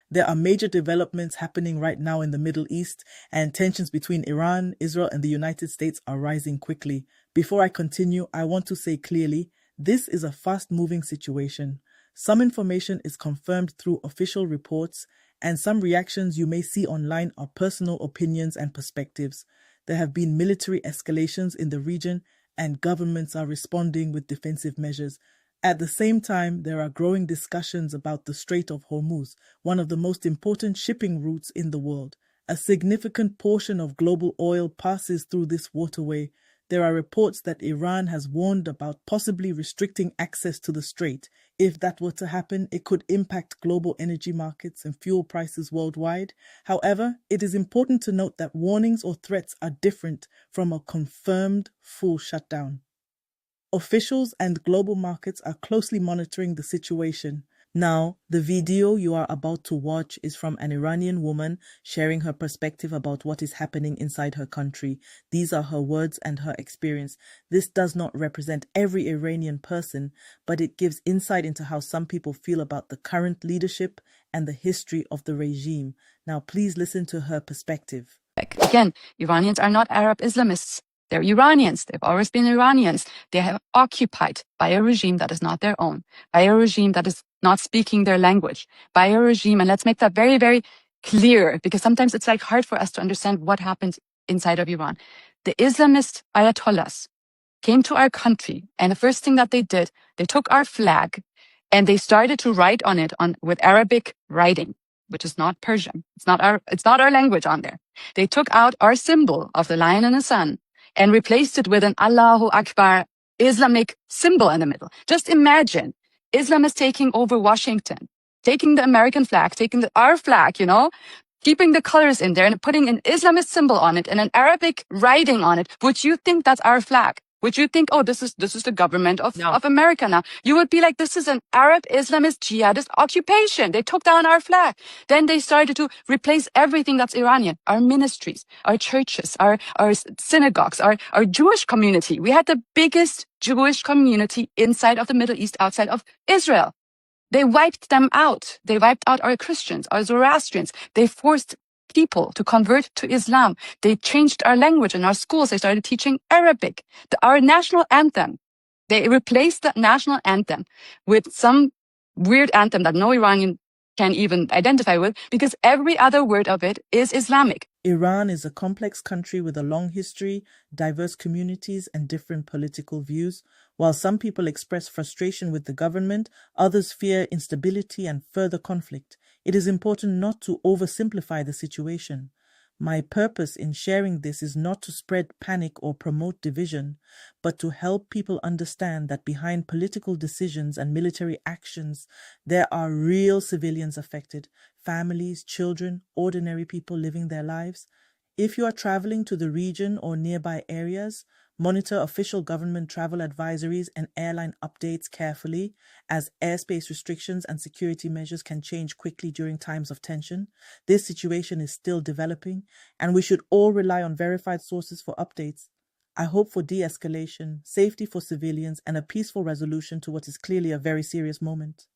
There are major developments happening right now in the Middle East, and tensions between Iran, Israel, and the United States are rising quickly. Before I continue, I want to say clearly, this is a fast-moving situation. Some information is confirmed through official reports, and some reactions you may see online are personal opinions and perspectives. There have been military escalations in the region, and governments are responding with defensive measures. At the same time, there are growing discussions about the Strait of Hormuz, one of the most important shipping routes in the world. A significant portion of global oil passes through this waterway. There are reports that Iran has warned about possibly restricting access to the strait. If that were to happen, it could impact global energy markets and fuel prices worldwide. However, it is important to note that warnings or threats are different from a confirmed full shutdown. Officials and global markets are closely monitoring the situation. Now, the video you are about to watch is from an Iranian woman sharing her perspective about what is happening inside her country. These are her words and her experience. This does not represent every Iranian person, but it gives insight into how some people feel about the current leadership and the history of the regime. Now, please listen to her perspective. Again, Iranians are not Arab Islamists. They're Iranians. They've always been Iranians. They have occupied by a regime that is not their own, by a regime that is not speaking their language, by a regime, and let's make that very, very clear, because sometimes it's like hard for us to understand what happens inside of Iran. The Islamist Ayatollahs came to our country, and the first thing that they did, they took our flag and they started to write on it with Arabic writing, which is not Persian. It's not our language on there. They took out our symbol of the lion and the sun and replaced it with an Allahu Akbar Islamic symbol in the middle. Just imagine Islam is taking over Washington, taking the American flag, taking our flag, keeping the colors in there and putting an Islamist symbol on it and an Arabic writing on it. Would you think that's our flag? Would you think, oh, this is the government of America now? You would be like, this is an Arab Islamist jihadist occupation. They took down our flag. Then they started to replace everything that's Iranian, our ministries, our churches, our synagogues, our Jewish community. We had the biggest Jewish community inside of the Middle East, outside of Israel. They wiped them out. They wiped out our Christians, our Zoroastrians. They forced people to convert to Islam. They changed our language in our schools. They started teaching Arabic. Our national anthem, they replaced the national anthem with some weird anthem that no Iranian can even identify with, because every other word of it is Islamic. Iran is a complex country with a long history, diverse communities, and different political views. While some people express frustration with the government, others fear instability and further conflict. It is important not to oversimplify the situation. My purpose in sharing this is not to spread panic or promote division, but to help people understand that behind political decisions and military actions, there are real civilians affected, families, children, ordinary people living their lives. If you are traveling to the region or nearby areas, monitor official government travel advisories and airline updates carefully, as airspace restrictions and security measures can change quickly during times of tension. This situation is still developing, and we should all rely on verified sources for updates. I hope for de-escalation, safety for civilians, and a peaceful resolution to what is clearly a very serious moment.